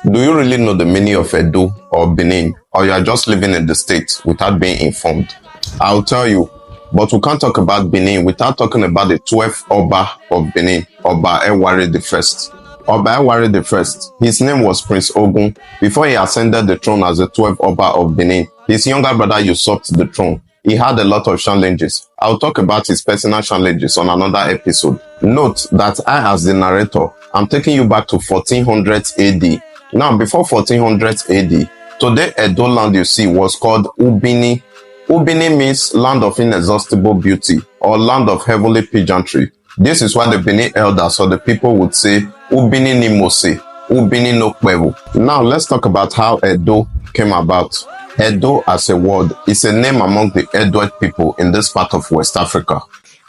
Do you really know the meaning of Edo or Benin, or you are just living in the state without being informed? I'll tell you, but we can't talk about Benin without talking about the 12th Oba of Benin, Oba Ewari the First. Oba Ewari the First, his name was Prince Ogun. Before he ascended the throne as the 12th Oba of Benin, his younger brother usurped the throne. He had a lot of challenges. I'll talk about his personal challenges on another episode. Note that I, as the narrator, am taking you back to 1400 AD. Now, before 1400 AD, today Edo land you see was called Ubini. Ubini means land of inexhaustible beauty or land of heavenly pageantry. This is why the Benin elders or the people would say Ubini ni Mose, Ubini no Kwewu. Now, let's talk about how Edo came about. Edo as a word is a name among the Edoid people in this part of West Africa.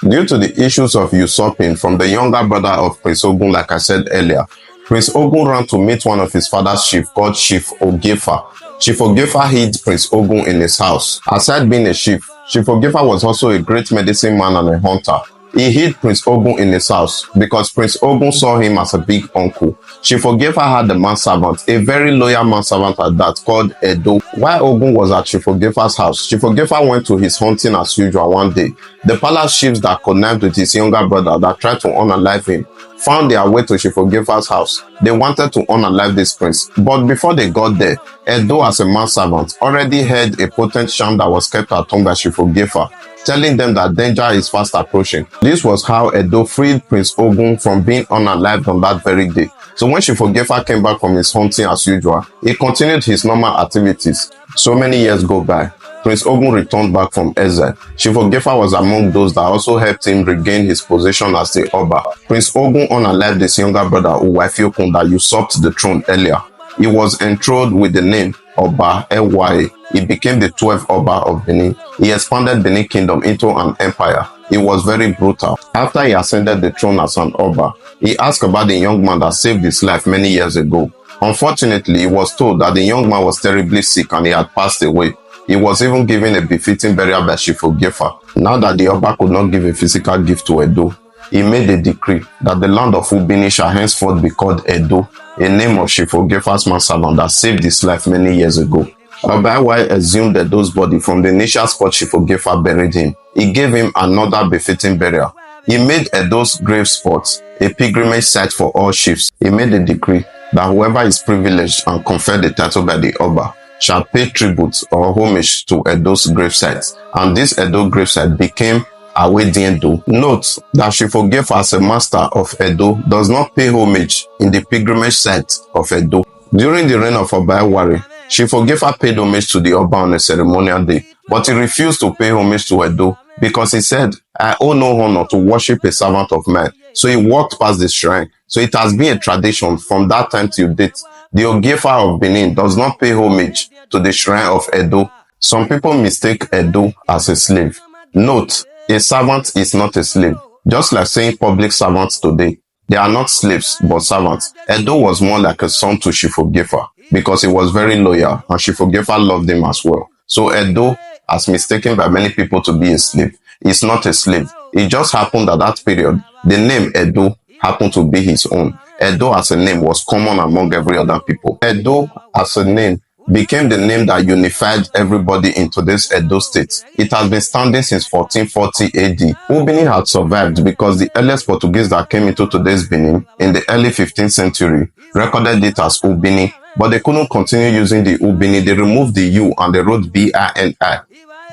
Due to the issues of usurping from the younger brother of Prince Ogun, like I said earlier, Prince Ogun ran to meet one of his father's chief called Chief Ogefa. Chief Ogefa hid Prince Ogun in his house. Aside being a chief, Chief Ogefa was also a great medicine man and a hunter. He hid Prince Ogun in his house because Prince Ogun saw him as a big uncle. Chief Ogefa had a manservant, a very loyal manservant at that, called Edo. While Ogun was at Chief Ogefa's house, Chief Ogefa went to his hunting as usual one day. The palace chiefs that connived with his younger brother that tried to unalive him found their way to Chief Ogefa's house. They wanted to unalive this prince, but before they got there, Edo as a manservant already heard a potent charm that was kept at home by Chief Ogefa, telling them that danger is fast approaching. This was how Edo freed Prince Ogun from being unalived on that very day. So when Chief Ogefa came back from his hunting as usual, he continued his normal activities. So many years go by. Prince Ogun returned back from exile. Chief Ogefa was among those that also helped him regain his position as the Oba. Prince Ogun unalived his younger brother Uwaifiokun that usurped the throne earlier. He was enthroned with the name Oba Ewaye. He became the 12th Oba of Benin. He expanded Benin Kingdom into an empire. He was very brutal. After he ascended the throne as an Oba, he asked about the young man that saved his life many years ago. Unfortunately, he was told that the young man was terribly sick and he had passed away. He was even given a befitting burial by Chief Ogefa. Now that the Oba could not give a physical gift to Edo, he made a decree that the land of Ubini shall henceforth be called Edo, a name of Chief Ogefa's manservant that saved his life many years ago. Oba Ewaye assumed Edo's body from the initial spot Chief Ogefa buried him. He gave him another befitting burial. He made Edo's grave spot a pilgrimage site for all chiefs. He made a decree that whoever is privileged and conferred the title by the Oba shall pay tribute or homage to Edo's gravesite, and this Edo gravesite became Awediendo. Note that Chief Ogefa as a master of Edo does not pay homage in the pilgrimage site of Edo. During the reign of Oba Ewari, Chief Ogefa paid homage to the Oba on a ceremonial day, but he refused to pay homage to Edo because he said, I owe no honor to worship a servant of man. So he walked past the shrine. So it has been a tradition from that time till date. The Ogefa of Benin does not pay homage to the shrine of Edo. Some people mistake Edo as a slave. Note, a servant is not a slave. Just like saying public servants today, they are not slaves but servants. Edo was more like a son to Chief Ogefa because he was very loyal and Chief Ogefa loved him as well. So Edo, as mistaken by many people to be a slave, is not a slave. It just happened at that period, the name Edo happened to be his own. Edo as a name was common among every other people. Edo as a name became the name that unified everybody in today's Edo state. It has been standing since 1440 AD. Ubini had survived because the earliest Portuguese that came into today's Benin in the early 15th century recorded it as Ubini, but they couldn't continue using the Ubini. They removed the U and they wrote B-I-N-I,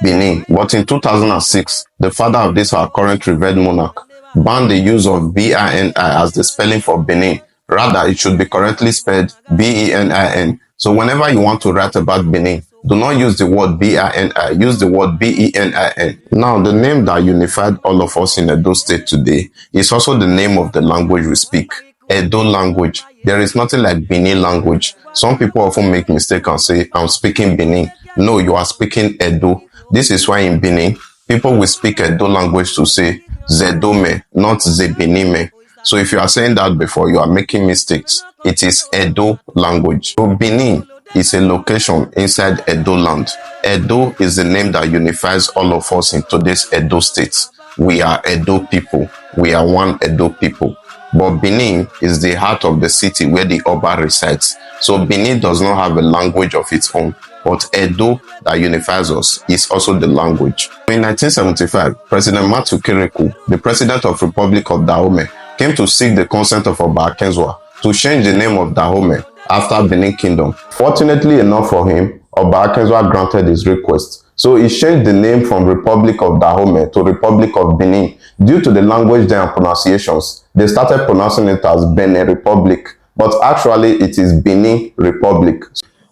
Benin. But in 2006, the father of this our current revered monarch banned the use of B-I-N-I as the spelling for Benin. Rather, it should be correctly spelled B-E-N-I-N. So whenever you want to write about Benin, do not use the word B-I-N-I, use the word B-E-N-I-N. Now, the name that unified all of us in Edo State today is also the name of the language we speak, Edo language. There is nothing like Benin language. Some people often make mistake and say, I'm speaking Benin. No, you are speaking Edo. This is why in Benin, people will speak Edo language to say Zedome, not Zebenime. So if you are saying that before, you are making mistakes. It is Edo language. So Benin is a location inside Edo land. Edo is the name that unifies all of us in today's Edo state. We are Edo people. We are one Edo people. but Benin is the heart of the city where the Oba resides. So Benin does not have a language of its own, but Edo, that unifies us, is also the language. In 1975, President Matu Kerekou, the president of Republic of Dahomey, came to seek the consent of Oba Akenzwa to change the name of Dahomey after Benin Kingdom. Fortunately enough for him, Oba Akenzwa granted his request. So he changed the name from Republic of Dahomey to Republic of Benin. Due to the language there and pronunciations, they started pronouncing it as Benin Republic, but actually it is Benin Republic.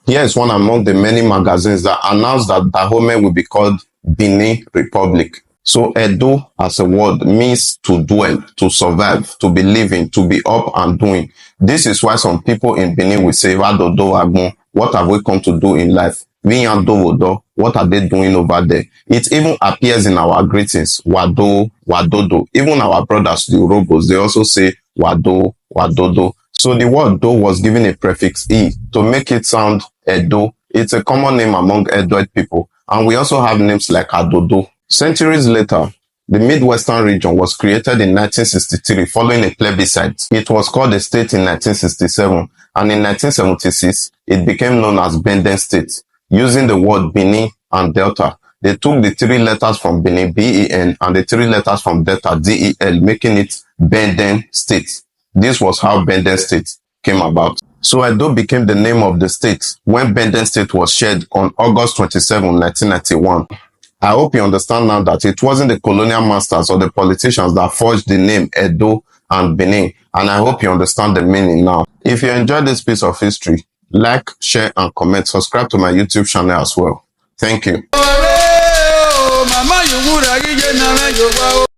Here is one among the many magazines that announced that Dahomey will be called Benin Republic. So Edo as a word means to dwell, to survive, to be living, to be up and doing. This is why some people in Benin will say, what have we come to do in life? What are they doing over there? It even appears in our greetings, Wado, Wadodo. Even our brothers, the Urobos, they also say Wado, Wadodo. So the word do was given a prefix E to make it sound Edo. It's a common name among Edoid people. And we also have names like Adodo. Centuries later, the Midwestern region was created in 1963 following a plebiscite. It was called a state in 1967, and in 1976, it became known as Benden State. Using the word Benin and Delta, they took the three letters from Benin, B-E-N, and the three letters from Delta, D-E-L, making it Benden State. This was how Benden State came about. So Edo became the name of the state when Benden State was shared on August 27, 1991. I hope you understand now that it wasn't the colonial masters or the politicians that forged the name Edo and Benin, and I hope you understand the meaning now. If you enjoyed this piece of history, like, share, and comment. Subscribe to my YouTube channel as well. Thank you.